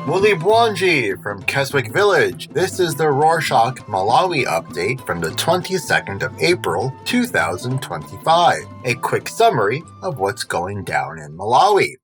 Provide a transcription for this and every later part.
Mulibwanji from Keswick Village. This is the Rorschach Malawi update from the 22nd of April, 2025. A quick summary of what's going down in Malawi.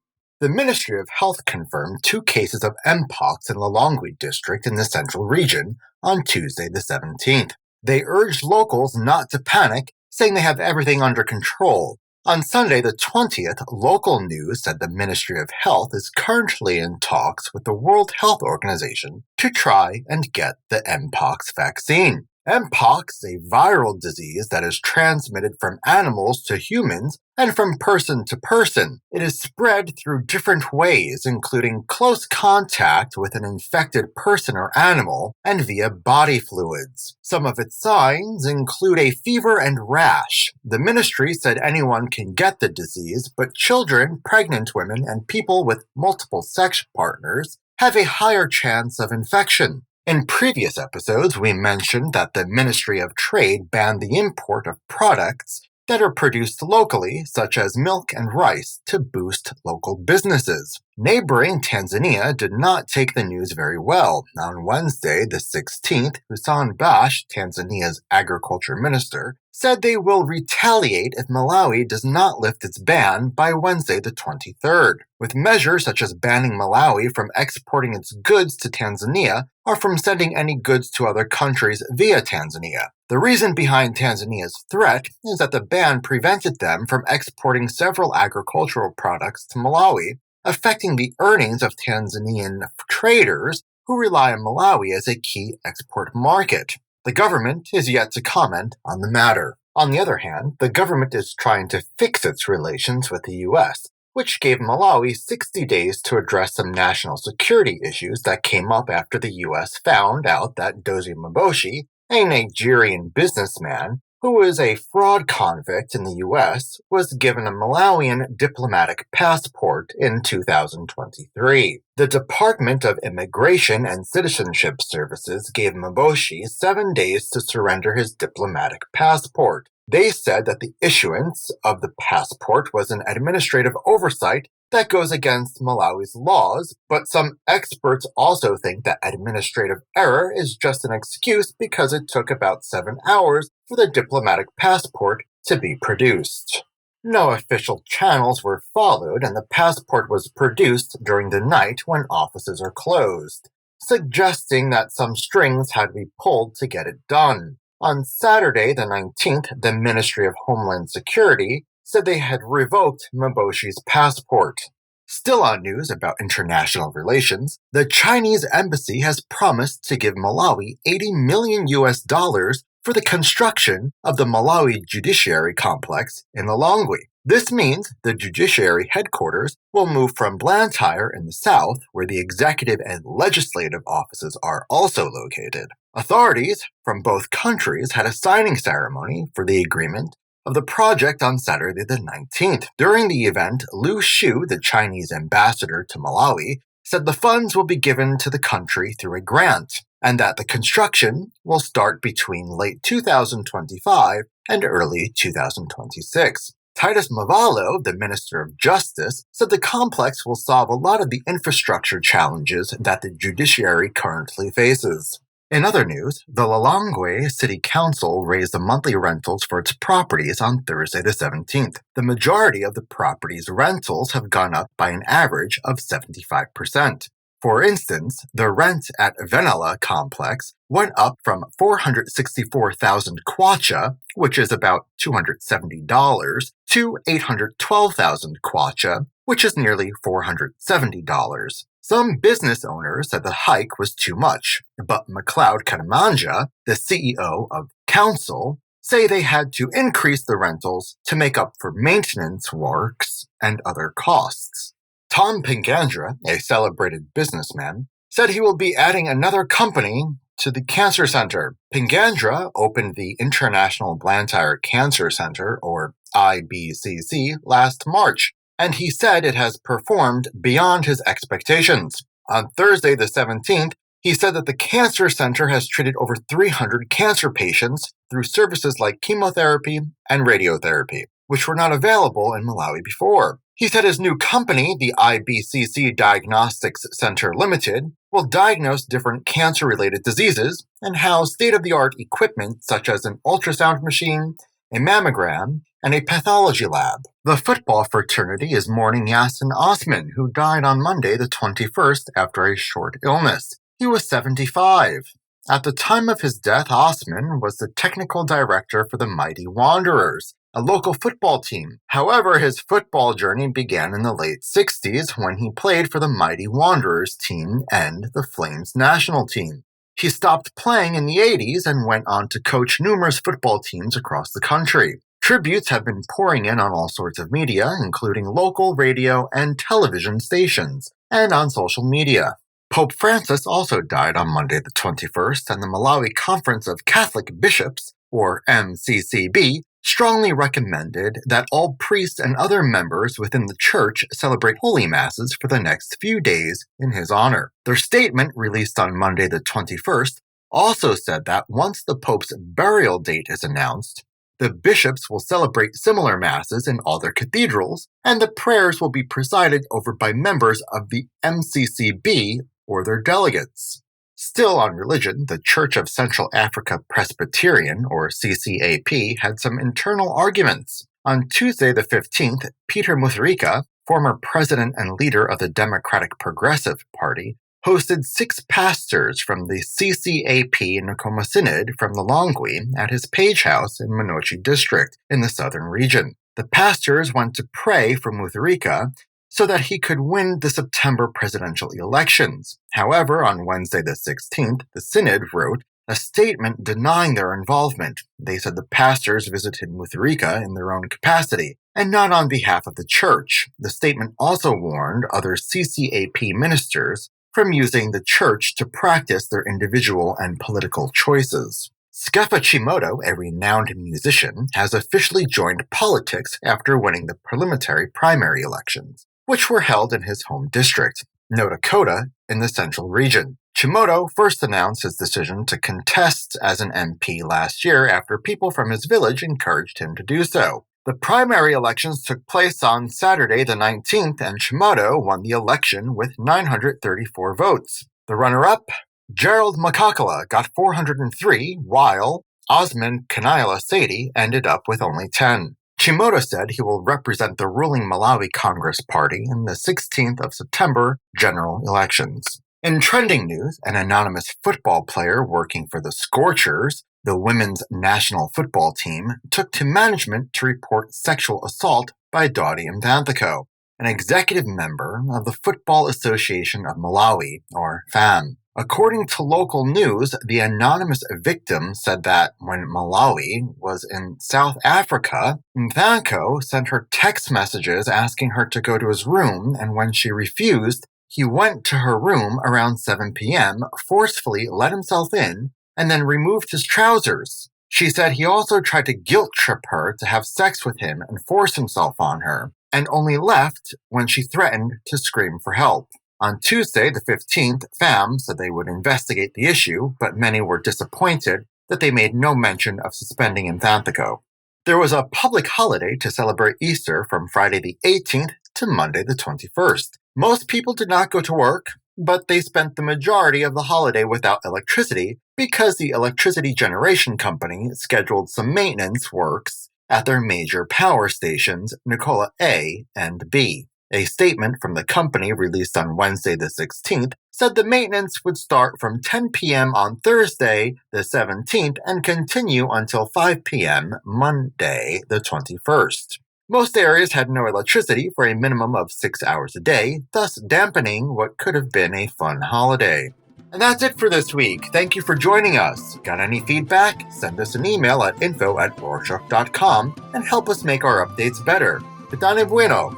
The Ministry of Health confirmed 2 cases of Mpox in Lilongwe district in the central region on Tuesday the 17th. They urged locals not to panic, saying they have everything under control. On Sunday the 20th, local news said the Ministry of Health is currently in talks with the World Health Organization to try and get the Mpox vaccine. Mpox, a viral disease that is transmitted from animals to humans and from person to person. It is spread through different ways, including close contact with an infected person or animal and via body fluids. Some of its signs include a fever and rash. The ministry said anyone can get the disease, but children, pregnant women, and people with multiple sex partners have a higher chance of infection. In previous episodes, we mentioned that the Ministry of Trade banned the import of products that are produced locally, such as milk and rice, to boost local businesses. Neighboring Tanzania did not take the news very well. On Wednesday, the 16th, Hussein Bash, Tanzania's agriculture minister, said they will retaliate if Malawi does not lift its ban by Wednesday the 23rd, with measures such as banning Malawi from exporting its goods to Tanzania or from sending any goods to other countries via Tanzania. The reason behind Tanzania's threat is that the ban prevented them from exporting several agricultural products to Malawi, affecting the earnings of Tanzanian traders who rely on Malawi as a key export market. The government is yet to comment on the matter. On the other hand, the government is trying to fix its relations with the U.S., which gave Malawi 60 days to address some national security issues that came up after the U.S. found out that Dozie Mboshi, a Nigerian businessman who was a fraud convict in the U.S., was given a Malawian diplomatic passport in 2023. The Department of Immigration and Citizenship Services gave Mboshi 7 days to surrender his diplomatic passport. They said that the issuance of the passport was an administrative oversight that goes against Malawi's laws, but some experts also think that administrative error is just an excuse because it took about 7 hours for the diplomatic passport to be produced. No official channels were followed, and the passport was produced during the night when offices are closed, suggesting that some strings had to be pulled to get it done. On Saturday, the 19th, the Ministry of Homeland Security said they had revoked Mboshi's passport. Still on news about international relations, the Chinese embassy has promised to give Malawi $80 million for the construction of the Malawi Judiciary Complex in Lilongwe. This means the judiciary headquarters will move from Blantyre in the south, where the executive and legislative offices are also located. Authorities from both countries had a signing ceremony for the agreement of the project on Saturday the 19th. During the event, Liu Shu, the Chinese ambassador to Malawi, said the funds will be given to the country through a grant, and that the construction will start between late 2025 and early 2026. Titus Mavalo, the Minister of Justice, said the complex will solve a lot of the infrastructure challenges that the judiciary currently faces. In other news, the Lilongwe City Council raised the monthly rentals for its properties on Thursday the 17th. The majority of the property's rentals have gone up by an average of 75%. For instance, the rent at Venala Complex went up from 464,000 kwacha, which is about $270, to 812,000 kwacha, which is nearly $470. Some business owners said the hike was too much, but McLeod Kanamanja, the CEO of Council, say they had to increase the rentals to make up for maintenance works and other costs. Tom Pingandra, a celebrated businessman, said he will be adding another company to the Cancer Center. Pingandra opened the International Blantyre Cancer Center, or IBCC, last March, and he said it has performed beyond his expectations. On Thursday the 17th, he said that the Cancer Center has treated over 300 cancer patients through services like chemotherapy and radiotherapy. which were not available in Malawi before. He said his new company, the IBCC Diagnostics Center Limited, will diagnose different cancer-related diseases and house state-of-the-art equipment such as an ultrasound machine, a mammogram, and a pathology lab. The football fraternity is mourning Yasin Osman, who died on Monday the 21st after a short illness. He was 75. At the time of his death, Osman was the technical director for the Mighty Wanderers, a local football team. However, his football journey began in the late 60s when he played for the Mighty Wanderers team and the Flames national team. He stopped playing in the 80s and went on to coach numerous football teams across the country. Tributes have been pouring in on all sorts of media, including local radio and television stations, and on social media. Pope Francis also died on Monday the 21st, and the Malawi Conference of Catholic Bishops, or MCCB, strongly recommended that all priests and other members within the church celebrate holy masses for the next few days in his honor. Their statement, released on Monday the 21st, also said that once the Pope's burial date is announced, the bishops will celebrate similar masses in all their cathedrals, and the prayers will be presided over by members of the MCCB or their delegates. Still on religion, the Church of Central Africa Presbyterian, or CCAP, had some internal arguments. On Tuesday the 15th, Peter Mutharika, former president and leader of the Democratic Progressive Party, hosted 6 pastors from the CCAP Nkoma Synod from the Longwe at his page house in Manochi district in the southern region. The pastors went to pray for Mutharika so that he could win the September presidential elections. However, on Wednesday the 16th, the Synod wrote a statement denying their involvement. They said the pastors visited Mutharika in their own capacity, and not on behalf of the church. The statement also warned other CCAP ministers from using the church to practice their individual and political choices. Skefa Chimoto, a renowned musician, has officially joined politics after winning the parliamentary primary elections, which were held in his home district, North Dakota, in the central region. Chimoto first announced his decision to contest as an MP last year after people from his village encouraged him to do so. The primary elections took place on Saturday the 19th, and Chimoto won the election with 934 votes. The runner-up, Gerald Makakala, got 403, while Osman Kanayala Sadie ended up with only 10. Chimoto said he will represent the ruling Malawi Congress Party in the 16th of September general elections. In trending news, an anonymous football player working for the Scorchers, the women's national football team, took to management to report sexual assault by Dottie Mvanthako, an executive member of the Football Association of Malawi, or FAM. According to local news, the anonymous victim said that when Malawi was in South Africa, Mvanthako sent her text messages asking her to go to his room, and when she refused, he went to her room around 7 p.m., forcefully let himself in, and then removed his trousers. She said he also tried to guilt trip her to have sex with him and force himself on her, and only left when she threatened to scream for help. On Tuesday, the 15th, FAM said they would investigate the issue, but many were disappointed that they made no mention of suspending Mvanthako. There was a public holiday to celebrate Easter from Friday the 18th to Monday the 21st. Most people did not go to work, but they spent the majority of the holiday without electricity because the electricity generation company scheduled some maintenance works at their major power stations, Nicola A and B. A statement from the company released on Wednesday the 16th said the maintenance would start from 10 p.m. on Thursday the 17th and continue until 5 p.m. Monday the 21st. Most areas had no electricity for a minimum of 6 hours a day, thus dampening what could have been a fun holiday. And that's it for this week. Thank you for joining us. Got any feedback? Send us an email at info@rorschach.com and help us make our updates better. Vitane bueno!